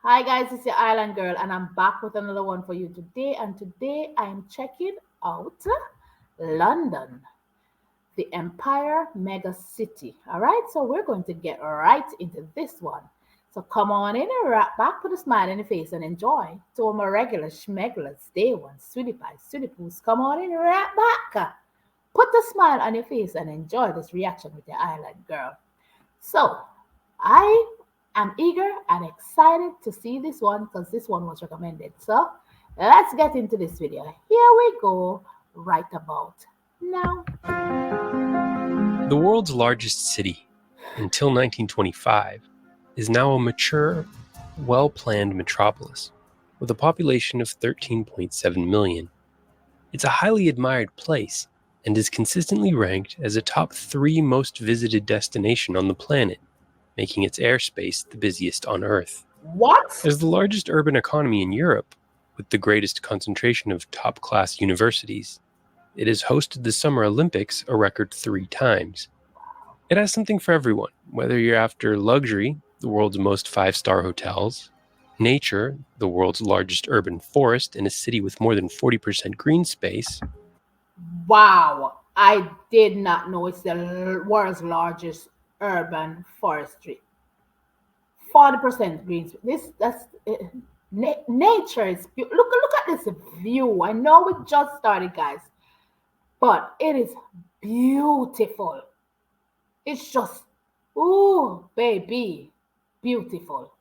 Hi guys, it's your Island Girl, and I'm back with another one for you today. And today I'm checking out London, the Empire Mega City. All right, so we're going to get right into this one. So come on in and right back, put a smile in your face and enjoy. To all my regular schmeglers, day ones, sweetie pies, sweetie poos, come on in and right back. Put a smile on your face and enjoy this reaction with your Island Girl. So I am eager and excited to see this one because this one was recommended. So let's get into this video. Here we go, right about now. The world's largest city, until 1925, is now a mature, well-planned metropolis with a population of 13.7 million. It's a highly admired place and is consistently ranked as a top 3 most visited destination on the planet, making its airspace the busiest on Earth. What? As the largest urban economy in Europe, with the greatest concentration of top-class universities, it has hosted the Summer Olympics a record 3 times. It has something for everyone, whether you're after luxury, the world's most 5-star hotels, nature, the world's largest urban forest in a city with more than 40% green space. Wow, I did not know it's the world's largest urban forestry. 40% green space. Nature is look at this view. I know we just started, guys, but it is beautiful. It's just, ooh, baby, beautiful.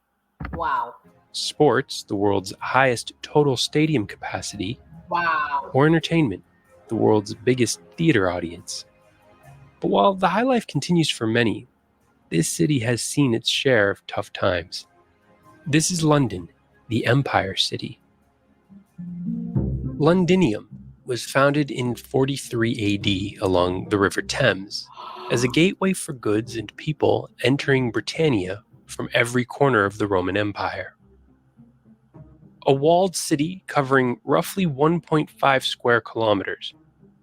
Wow. Sports, the world's highest total stadium capacity, Wow. or entertainment, the world's biggest theater audience. But while the high life continues for many, this city has seen its share of tough times. This is London, the Empire City. Londinium was founded in 43 AD along the River Thames as a gateway for goods and people entering Britannia from every corner of the Roman Empire. A walled city covering roughly 1.5 square kilometers,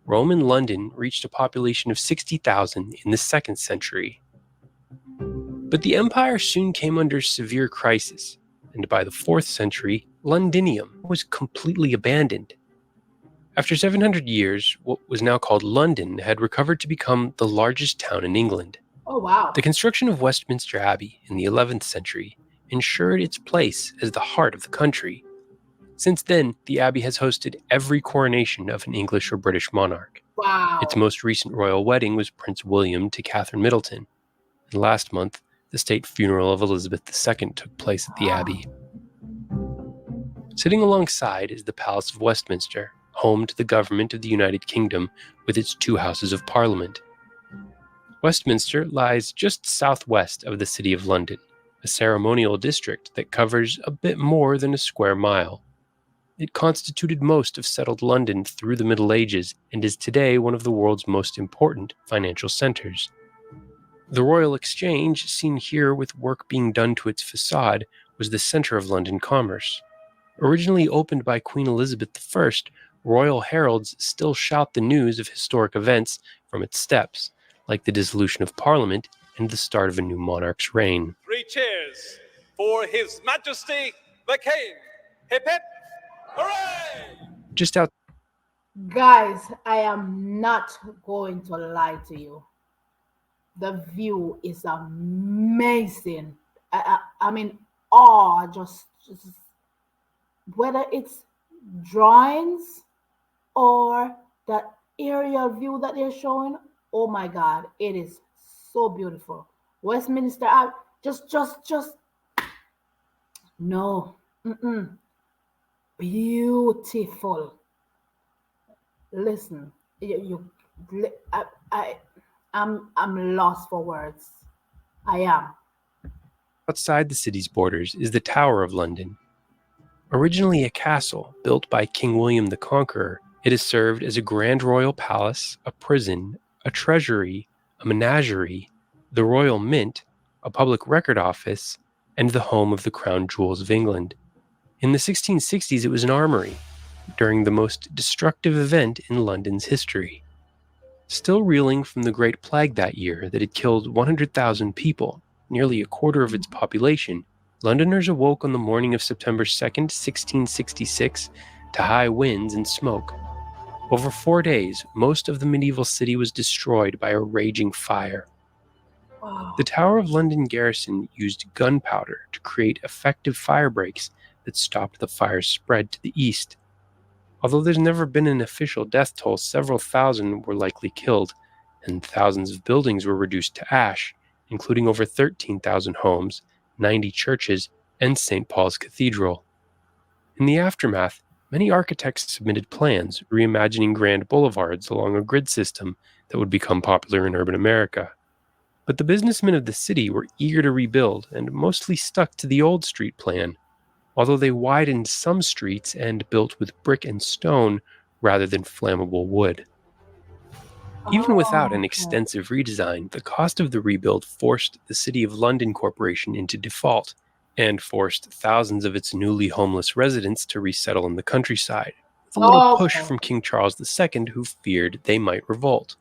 Roman London reached a population of 60,000 in the 2nd century. But the empire soon came under severe crisis, and by the 4th century, Londinium was completely abandoned. After 700 years, what was now called London had recovered to become the largest town in England. Oh, wow. The construction of Westminster Abbey in the 11th century ensured its place as the heart of the country. Since then, the Abbey has hosted every coronation of an English or British monarch. Wow. Its most recent royal wedding was Prince William to Catherine Middleton, and last month, the state funeral of Elizabeth II took place at the Abbey. Sitting alongside is the Palace of Westminster, home to the government of the United Kingdom with its 2 houses of Parliament. Westminster lies just southwest of the City of London, a ceremonial district that covers a bit more than a square mile. It constituted most of settled London through the Middle Ages and is today one of the world's most important financial centers. The Royal Exchange, seen here with work being done to its facade, was the center of London commerce. Originally opened by Queen Elizabeth I, royal heralds still shout the news of historic events from its steps, like the dissolution of Parliament and the start of a new monarch's reign. 3 cheers for His Majesty the King. Hip hip, hooray! Just out Guys, I am not going to lie to you. The view is amazing. I mean, awe, just whether it's drawings or that aerial view that they're showing. Oh my God, it is so beautiful. Westminster, just no, beautiful. Listen, I'm lost for words. I am. outside the city's borders is the Tower of London. Originally a castle built by King William the Conqueror, it has served as a grand royal palace, a prison, a treasury, a menagerie, the Royal Mint, a public record office, and the home of the crown jewels of England. In the 1660s, it was an armory, during the most destructive event in London's history. Still reeling from the Great Plague that year that had killed 100,000 people, nearly a quarter of its population, Londoners awoke on the morning of September 2nd, 1666, to high winds and smoke. Over 4 days, most of the medieval city was destroyed by a raging fire. Wow. The Tower of London garrison used gunpowder to create effective fire breaks that stopped the fire's spread to the east. Although there's never been an official death toll, several thousand were likely killed, and thousands of buildings were reduced to ash, including over 13,000 homes, 90 churches, and St. Paul's Cathedral. In the aftermath, many architects submitted plans reimagining grand boulevards along a grid system that would become popular in urban America. But the businessmen of the city were eager to rebuild and mostly stuck to the old street plan, although they widened some streets and built with brick and stone rather than flammable wood. Even without Oh, an okay. extensive redesign, the cost of the rebuild forced the City of London Corporation into default and forced thousands of its newly homeless residents to resettle in the countryside, with a little push Okay. from King Charles II, who feared they might revolt.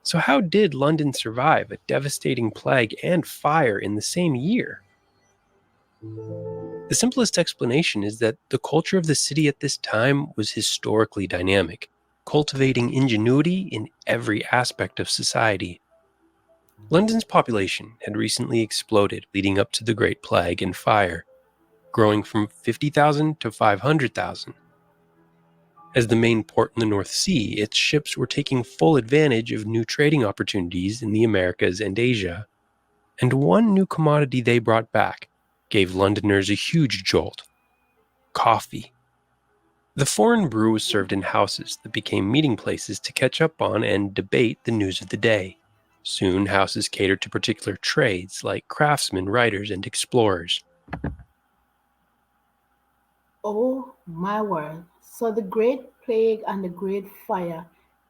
So, how did London survive a devastating plague and fire in the same year? The simplest explanation is that the culture of the city at this time was historically dynamic, cultivating ingenuity in every aspect of society. London's population had recently exploded leading up to the Great Plague and Fire, growing from 50,000 to 500,000. As the main port in the North Sea, its ships were taking full advantage of new trading opportunities in the Americas and Asia. And one new commodity they brought back gave Londoners a huge jolt: coffee. The foreign brew was served in houses that became meeting places to catch up on and debate the news of the day. Soon, houses catered to particular trades like craftsmen, writers, and explorers. Oh my word. So the Great Plague and the Great Fire.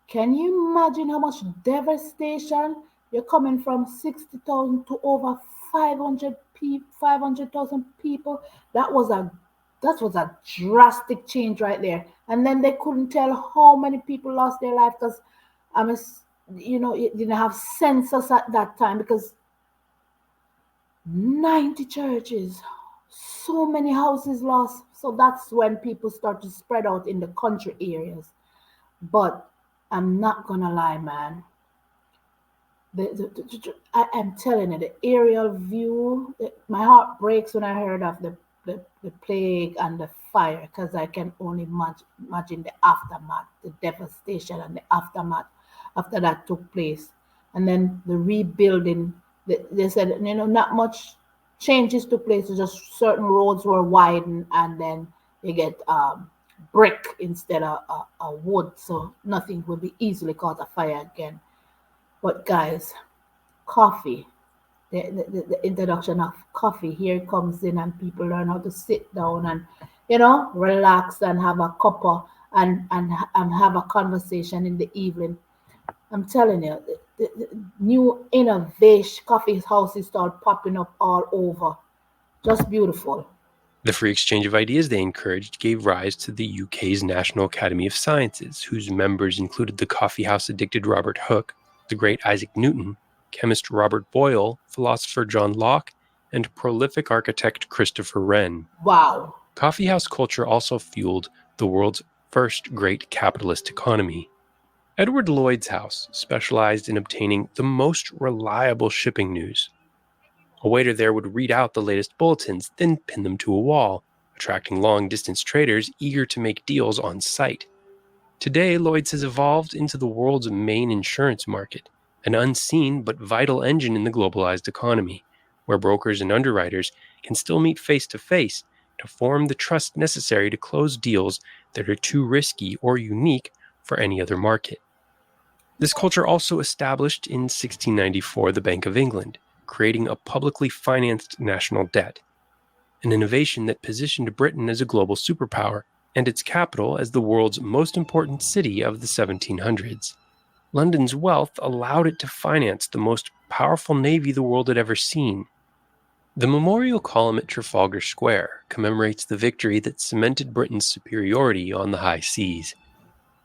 Can you imagine how much devastation? You're coming from 60,000 to over 500 people, 500,000 people. That was a that was a drastic change right there. And then they couldn't tell how many people lost their life because I'm it didn't have census at that time because 90 churches, so many houses lost. So that's when people start to spread out in the country areas. But I'm not gonna lie, man. I am telling you, the aerial view, my heart breaks when I heard of the plague and the fire because I can only imagine the aftermath, the devastation and the aftermath after that took place. And then the rebuilding, they said, not much changes took place, just certain roads were widened and then they get brick instead of wood, so nothing will be easily caught afire again. But guys, coffee, the introduction of coffee here comes in, and people learn how to sit down and relax and have a cuppa and have a conversation in the evening. I'm telling you, the new innovation coffee houses start popping up all over. Just beautiful. The free exchange of ideas they encouraged gave rise to the UK's National Academy of Sciences, whose members included the coffeehouse addicted Robert Hooke, the great Isaac Newton, chemist Robert Boyle, philosopher John Locke, and prolific architect Christopher Wren. Wow. Coffeehouse culture also fueled the world's first great capitalist economy. Edward Lloyd's house specialized in obtaining the most reliable shipping news. A waiter there would read out the latest bulletins, then pin them to a wall, attracting long-distance traders eager to make deals on site. Today, Lloyd's has evolved into the world's main insurance market, an unseen but vital engine in the globalized economy, where brokers and underwriters can still meet face-to-face to form the trust necessary to close deals that are too risky or unique for any other market. This culture also established in 1694 the Bank of England, creating a publicly financed national debt, an innovation that positioned Britain as a global superpower and its capital as the world's most important city of the 1700s. London's wealth allowed it to finance the most powerful navy the world had ever seen. The memorial column at Trafalgar Square commemorates the victory that cemented Britain's superiority on the high seas.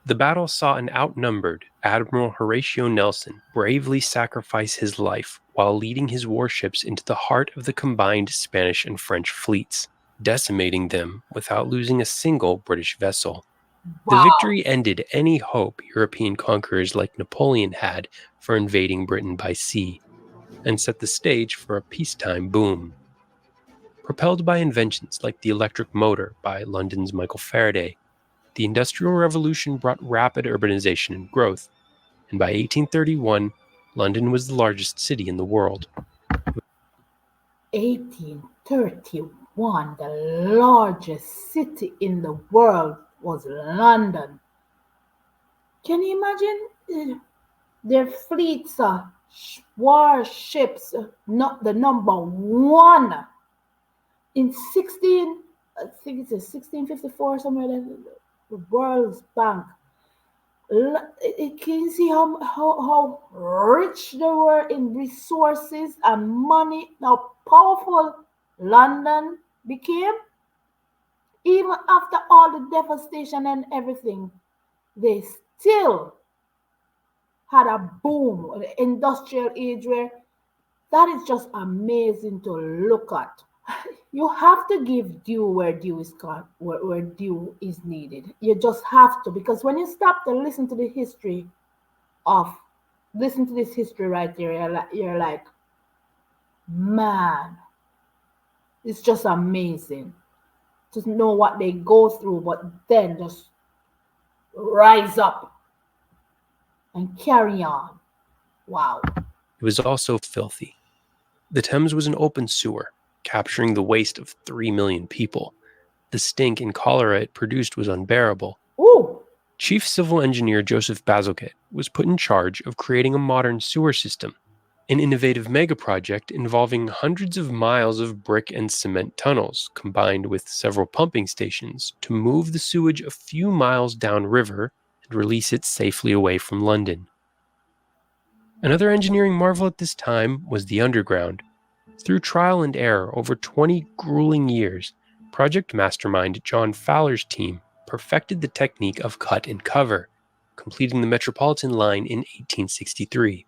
The battle saw an outnumbered Admiral Horatio Nelson bravely sacrifice his life while leading his warships into the heart of the combined Spanish and French fleets, decimating them without losing a single British vessel. The Wow. victory ended any hope European conquerors like Napoleon had for invading Britain by sea, and set the stage for a peacetime boom. Propelled by inventions like the electric motor by London's Michael Faraday, the Industrial Revolution brought rapid urbanization and growth, and by 1831, London was the largest city in the world. 1831, the largest city in the world was London. Can you imagine their fleets, warships, not the number one in 16, I think it's a 1654 somewhere. The World's Bank. Can you see how rich they were in resources and money? How powerful London became, even after all the devastation and everything, they still had a boom, the industrial age where that is just amazing to look at. You have to give due where due is where due is needed. You just have to, because when you stop to of listen to this history right here, you're like, man, it's just amazing to know what they go through, but then just rise up and carry on. Wow. It was also filthy. The Thames was an open sewer, capturing the waste of 3 million people. The stink and cholera it produced was unbearable. Ooh. Chief Civil Engineer Joseph Bazalgette was put in charge of creating a modern sewer system, an innovative mega-project involving hundreds of miles of brick and cement tunnels, combined with several pumping stations, to move the sewage a few miles downriver and release it safely away from London. Another engineering marvel at this time was the underground. Through trial and error over 20 grueling years, project mastermind John Fowler's team perfected the technique of cut and cover, completing the Metropolitan line in 1863.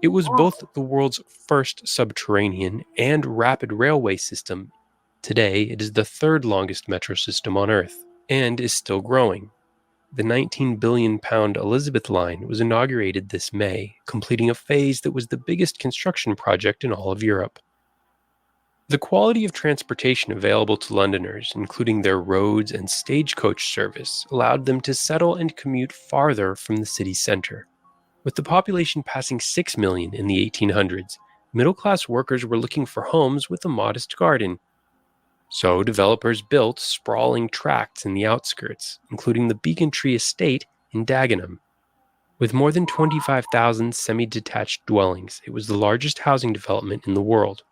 It was both the world's first subterranean and rapid railway system. Today, it is the third longest metro system on Earth, and is still growing. The £19 billion Elizabeth Line was inaugurated this May, completing a phase that was the biggest construction project in all of Europe. The quality of transportation available to Londoners, including their roads and stagecoach service, allowed them to settle and commute farther from the city centre. With the population passing 6 million in the 1800s, middle-class workers were looking for homes with a modest garden. So developers built sprawling tracts in the outskirts, including the Beacon Tree Estate in Dagenham. With more than 25,000 semi-detached dwellings, it was the largest housing development in the world.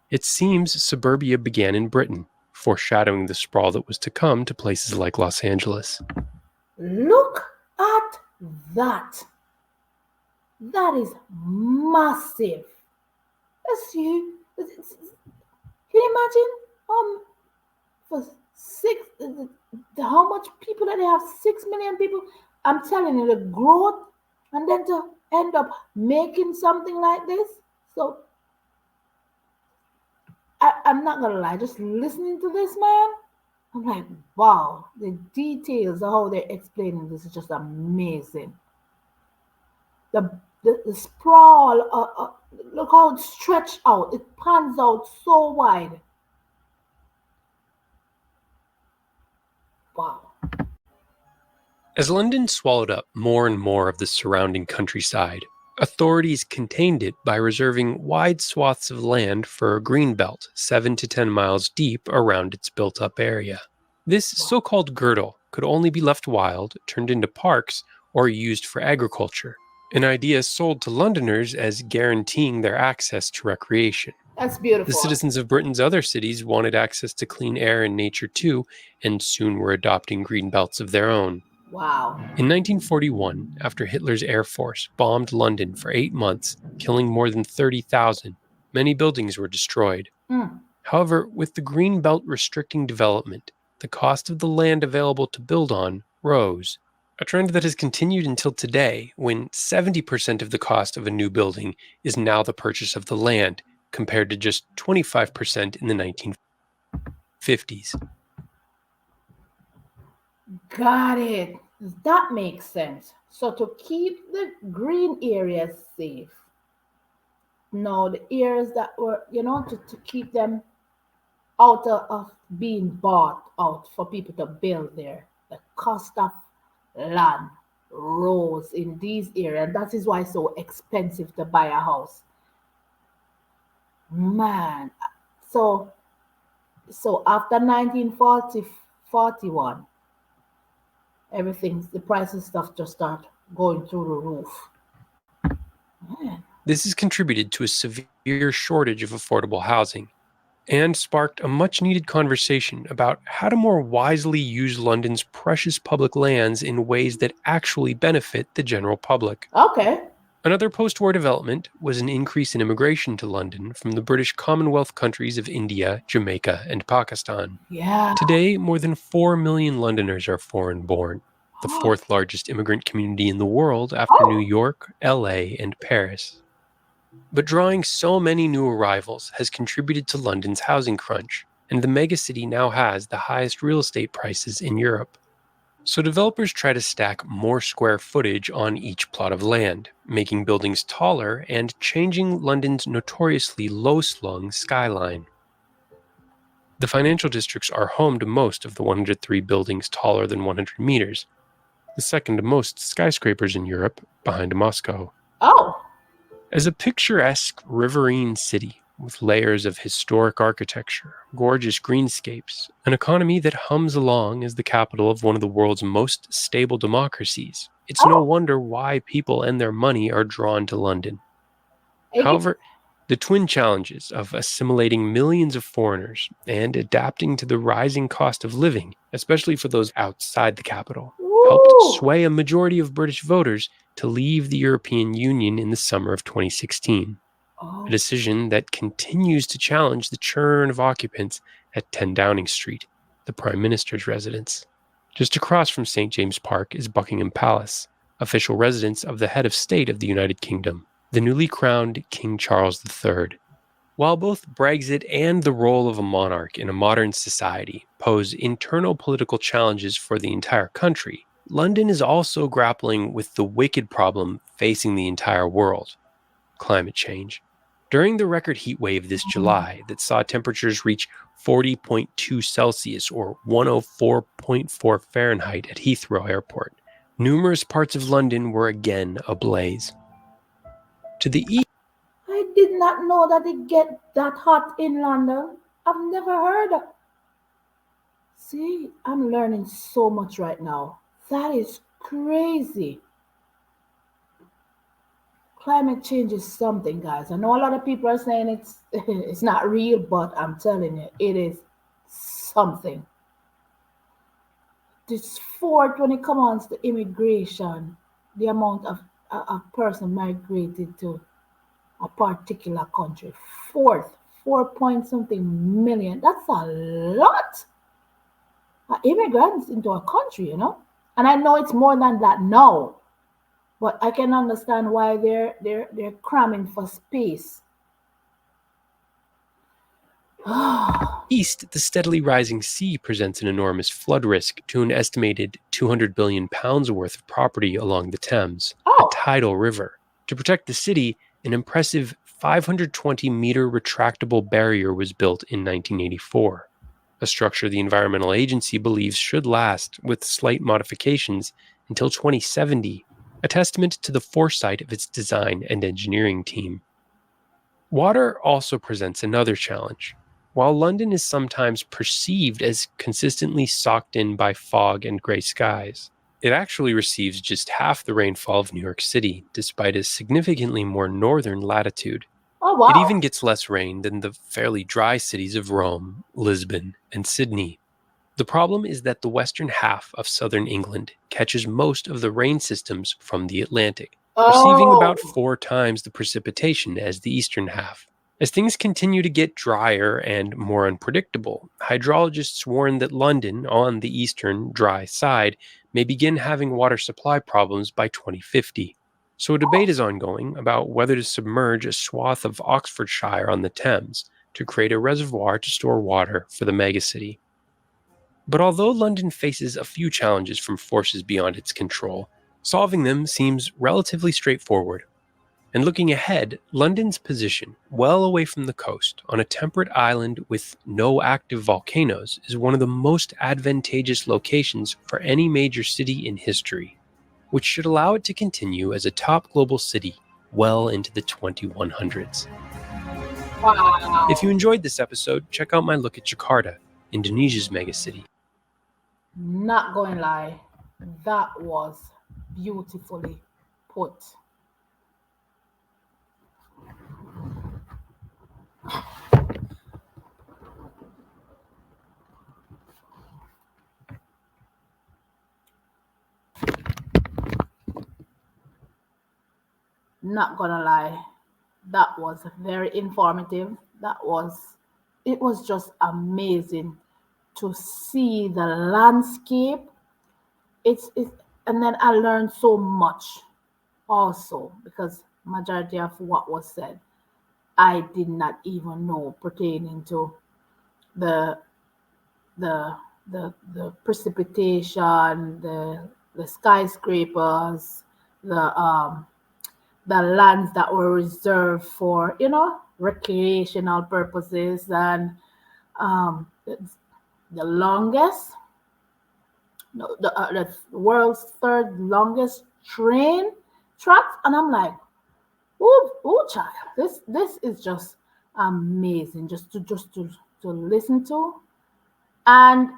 It seems suburbia began in Britain, foreshadowing the sprawl that was to come to places like Los Angeles. Look at that. That is massive. Let's see. Can you imagine? For how much people that they have? 6 million people. I'm telling you, the growth, and then to end up making something like this. So I'm not gonna lie, just listening to this, man, I'm like, wow, the details of how they're explaining this is just amazing. The sprawl, look how it's stretched out. It pans out so wide. Wow. As London swallowed up more and more of the surrounding countryside, authorities contained it by reserving wide swaths of land for a green belt 7 to 10 miles deep around its built-up area. This so-called girdle could only be left wild, turned into parks, or used for agriculture, an idea sold to Londoners as guaranteeing their access to recreation. That's beautiful. The citizens of Britain's other cities wanted access to clean air and nature too, and soon were adopting green belts of their own. Wow. In 1941, after Hitler's Air Force bombed London for 8 months, killing more than 30,000, many buildings were destroyed. However, with the green belt restricting development, the cost of the land available to build on rose. a trend that has continued until today, when 70% of the cost of a new building is now the purchase of the land, compared to just 25% in the 1950s. Got it. That makes sense. So to keep the green areas safe, no, the areas that were, to keep them out of being bought out for people to build there, the cost of land rose in these areas. That is why it's so expensive to buy a house. Man, so after 1940 41, everything, the price of stuff just start going through the roof. Man. This has contributed to a severe shortage of affordable housing and sparked a much-needed conversation about how to more wisely use London's precious public lands in ways that actually benefit the general public. Okay. Another post-war development was an increase in immigration to London from the British Commonwealth countries of India, Jamaica, and Pakistan. Yeah. Today, more than 4 million Londoners are foreign-born, the fourth largest immigrant community in the world after New York, LA, and Paris. But drawing so many new arrivals has contributed to London's housing crunch, and the megacity now has the highest real estate prices in Europe. So developers try to stack more square footage on each plot of land, making buildings taller and changing London's notoriously low-slung skyline. The financial districts are home to most of the 103 buildings taller than 100 meters, the second to most skyscrapers in Europe, behind Moscow. Oh. As a picturesque riverine city with layers of historic architecture, gorgeous greenscapes, an economy that hums along as the capital of one of the world's most stable democracies, it's no wonder why people and their money are drawn to London. However, the twin challenges of assimilating millions of foreigners and adapting to the rising cost of living, especially for those outside the capital, helped sway a majority of British voters to leave the European Union in the summer of 2016, a decision that continues to challenge the churn of occupants at 10 Downing Street, the Prime Minister's residence. Just across from St. James Park is Buckingham Palace, official residence of the head of state of the United Kingdom, the newly crowned King Charles III. While both Brexit and the role of a monarch in a modern society pose internal political challenges for the entire country, London is also grappling with the wicked problem facing the entire world: climate change. During the record heat wave this July that saw temperatures reach 40.2 Celsius or 104.4 Fahrenheit at Heathrow Airport, numerous parts of London were again ablaze. To the east, I did not know that it get that hot in London. I've never heard of. See, I'm learning so much right now. That is crazy. Climate change is something, guys. I know a lot of people are saying it's not real, but I'm telling you, it is something. This fourth, when it comes to immigration, the amount of a person migrated to a particular country, four point something million. That's a lot of immigrants into a country, And I know it's more than that now, but I can understand why they're cramming for space. East, the steadily rising sea presents an enormous flood risk to an estimated £200 billion worth of property along the Thames, a tidal river. To protect the city, an impressive 520-meter retractable barrier was built in 1984, a structure the Environmental Agency believes should last, with slight modifications, until 2070, a testament to the foresight of its design and engineering team. Water also presents another challenge. While London is sometimes perceived as consistently socked in by fog and gray skies, it actually receives just half the rainfall of New York City, despite a significantly more northern latitude. Oh, wow. It even gets less rain than the fairly dry cities of Rome, Lisbon, and Sydney. The problem is that the western half of southern England catches most of the rain systems from the Atlantic, receiving about 4 times the precipitation as the eastern half. As things continue to get drier and more unpredictable, hydrologists warn that London, on the eastern dry side, may begin having water supply problems by 2050. So a debate is ongoing about whether to submerge a swath of Oxfordshire on the Thames to create a reservoir to store water for the megacity. But although London faces a few challenges from forces beyond its control, solving them seems relatively straightforward. And looking ahead, London's position, well away from the coast, on a temperate island with no active volcanoes, is one of the most advantageous locations for any major city in history, which should allow it to continue as a top global city well into the 2100s. Wow. If you enjoyed this episode, check out my look at Jakarta, Indonesia's megacity. Not going to lie, that was beautifully put. Not gonna lie, that was very informative. It was just amazing to see the landscape. It's and then I learned so much also because majority of what was said I did not even know pertaining to the the precipitation, the skyscrapers, the lands that were reserved for recreational purposes, and um, the, the longest no, the world's third longest train tracks, and I'm like, ooh, child, this is just amazing, just to listen to. And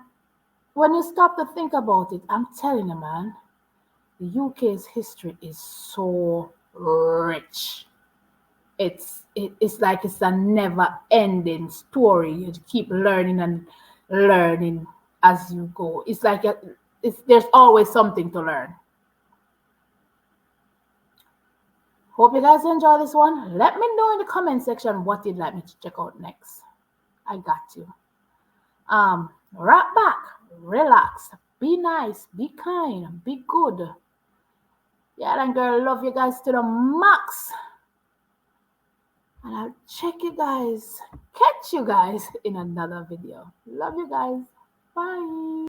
when you stop to think about it, I'm telling you, man, the UK's history is so rich. It's like it's a never ending story. You keep learning and learning as you go. It's like there's always something to learn. Hope you guys enjoy this one. Let me know in the comment section what you'd like me to check out next. I got you. Right back, relax, be nice, be kind, be good. Yeah, then girl, love you guys to the max. And I'll catch you guys in another video. Love you guys. Bye.